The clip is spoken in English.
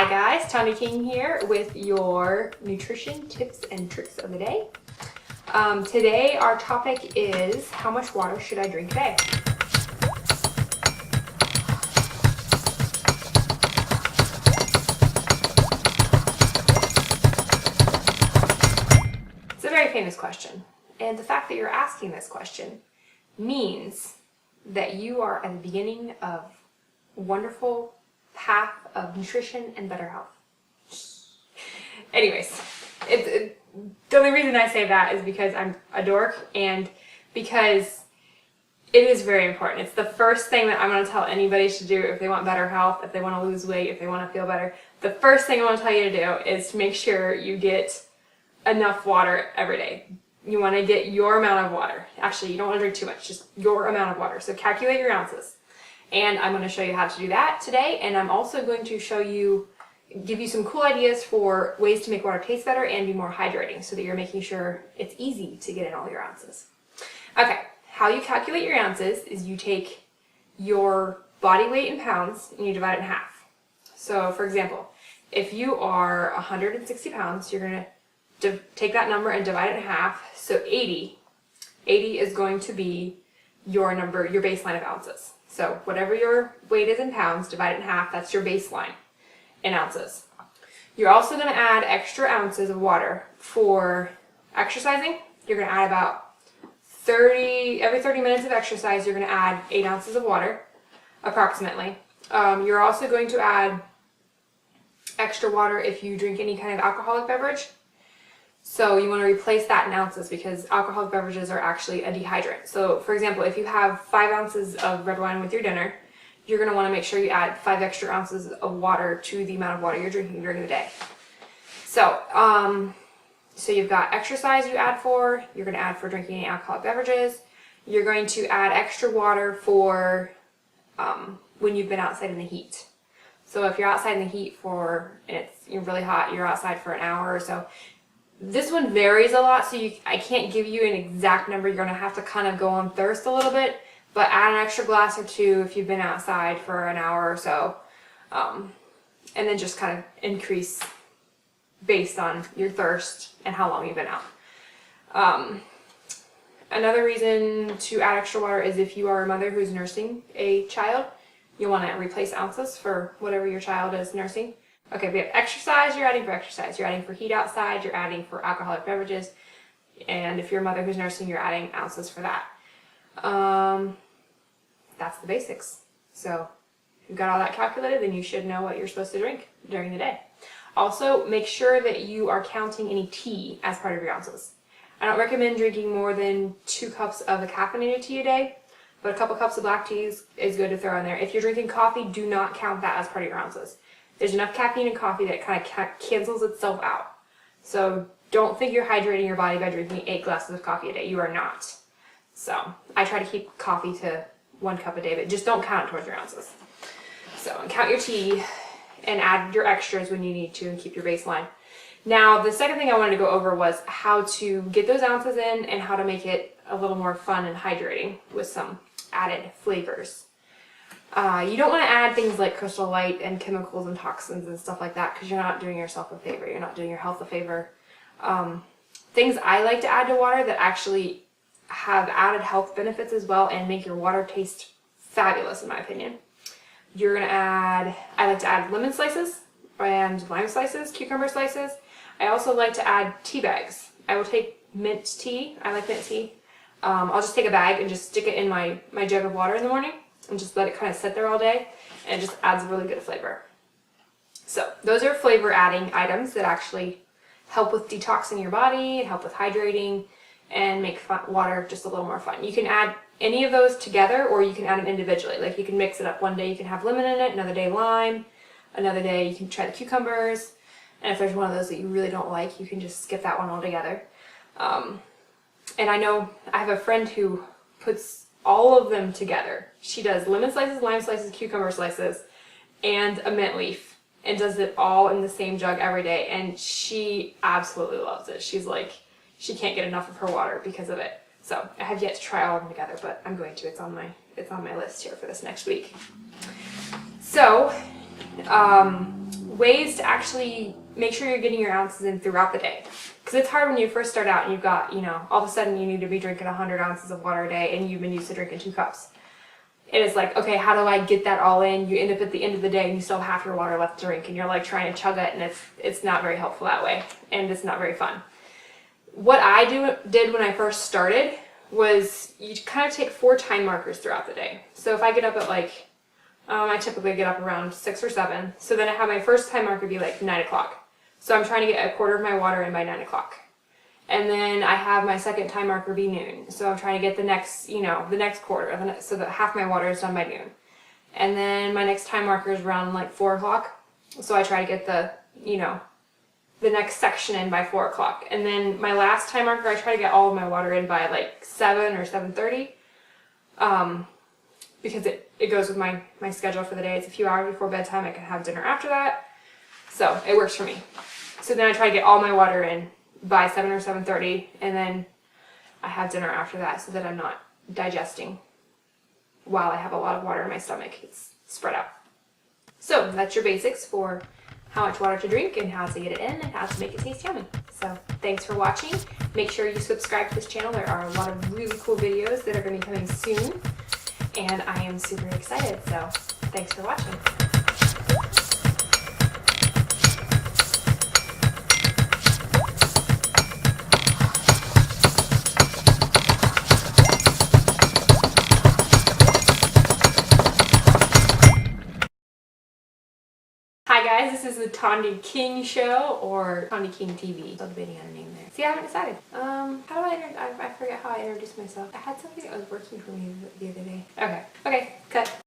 Hi guys, Tony King here with your nutrition tips and tricks of the day. Today our topic is how much water should I drink a day? It's a very famous question, and the fact that you're asking this question means that you are at the beginning of a wonderful path of nutrition and better health. Anyways, the only reason I say that is because I'm a dork and because it is very important. It's the first thing that I'm going to tell anybody to do if they want better health, if they want to lose weight, if they want to feel better. The first thing I want to tell you to do is to make sure you get enough water every day. You want to get your amount of water. Actually, you don't want to drink too much, just your amount of water. So calculate your ounces. And I'm going to show you how to do that today. And I'm also going to give you some cool ideas for ways to make water taste better and be more hydrating so that you're making sure it's easy to get in all your ounces. Okay, how you calculate your ounces is you take your body weight in pounds and you divide it in half. So for example, if you are 160 pounds, you're going to take that number and divide it in half. So 80 is going to be your number, your baseline of ounces. So whatever your weight is in pounds, divide it in half, that's your baseline in ounces. You're also going to add extra ounces of water for exercising. You're going to add about every 30 minutes of exercise, you're going to add 8 ounces of water, approximately. You're also going to add extra water if you drink any kind of alcoholic beverage. So you want to replace that in ounces because alcoholic beverages are actually a dehydrant. So for example, if you have 5 ounces of red wine with your dinner, you're going to want to make sure you add 5 extra ounces of water to the amount of water you're drinking during the day. So, so you've got exercise you're going to add for drinking any alcoholic beverages. You're going to add extra water for when you've been outside in the heat. So if you're outside in the heat and you're really hot, you're outside for an hour or so. This one varies a lot, so I can't give you an exact number. You're going to have to kind of go on thirst a little bit, but add an extra glass or 2 if you've been outside for an hour or so. And then just kind of increase based on your thirst and how long you've been out. Another reason to add extra water is if you are a mother who's nursing a child, you want to replace ounces for whatever your child is nursing. Okay, we have exercise, you're adding for exercise. You're adding for heat outside, you're adding for alcoholic beverages. And if you're a mother who's nursing, you're adding ounces for that. That's the basics. So if you've got all that calculated, then you should know what you're supposed to drink during the day. Also, make sure that you are counting any tea as part of your ounces. I don't recommend drinking more than 2 cups of a caffeinated tea a day, but a couple cups of black tea is good to throw in there. If you're drinking coffee, do not count that as part of your ounces. There's enough caffeine in coffee that it kind of cancels itself out. So don't think you're hydrating your body by drinking 8 glasses of coffee a day. You are not. So I try to keep coffee to 1 cup a day, but just don't count it towards your ounces. So count your tea and add your extras when you need to and keep your baseline. Now, the second thing I wanted to go over was how to get those ounces in and how to make it a little more fun and hydrating with some added flavors. You don't want to add things like Crystal Light and chemicals and toxins and stuff like that because you're not doing yourself a favor. You're not doing your health a favor. Things I like to add to water that actually have added health benefits as well and make your water taste fabulous in my opinion. You're going to I like to add lemon slices and lime slices, cucumber slices. I also like to add tea bags. I will take mint tea. I like mint tea. I'll just take a bag and just stick it in my jug of water in the morning and just let it kind of sit there all day, and it just adds a really good flavor. So those are flavor adding items that actually help with detoxing your body, help with hydrating, and make water just a little more fun. You can add any of those together or you can add them individually. Like you can mix it up. One day you can have lemon in it, another day lime, another day you can try the cucumbers, and if there's one of those that you really don't like, you can just skip that one altogether. And I know I have a friend who puts all of them together. She does lemon slices, lime slices, cucumber slices, and a mint leaf, and does it all in the same jug every day, and she absolutely loves it. She's like, she can't get enough of her water because of it. So I have yet to try all of them together, but I'm going to. It's on my list here for this next week. So ways to actually make sure you're getting your ounces in throughout the day. Because it's hard when you first start out and you've got, all of a sudden you need to be drinking 100 ounces of water a day and you've been used to drinking 2 cups. And it's like, okay, how do I get that all in? You end up at the end of the day and you still have half your water left to drink and you're like trying to chug it, and it's not very helpful that way, and it's not very fun. What I did when I first started was you kind of take 4 time markers throughout the day. So if I get up at I typically get up around 6 or 7. So then I have my first time marker be like 9 o'clock. So I'm trying to get a quarter of my water in by 9 o'clock. And then I have my second time marker be noon. So I'm trying to get the next quarter, so that half my water is done by noon. And then my next time marker is around like 4 o'clock. So I try to get the next section in by 4 o'clock. And then my last time marker, I try to get all of my water in by like 7 or 7:30. Because it goes with my schedule for the day. It's a few hours before bedtime. I can have dinner after that. So it works for me. So then I try to get all my water in by 7 or 7:30, and then I have dinner after that so that I'm not digesting while I have a lot of water in my stomach. It's spread out. So that's your basics for how much water to drink and how to get it in and how to make it taste yummy. So thanks for watching. Make sure you subscribe to this channel. There are a lot of really cool videos that are going to be coming soon, and I am super excited. So thanks for watching. Hi guys, this is the Tondi King Show, or Tondi King TV. Still debating on a name there. See, I haven't decided. I forget how I introduced myself. I had something that was working for me the other day. Okay, cut.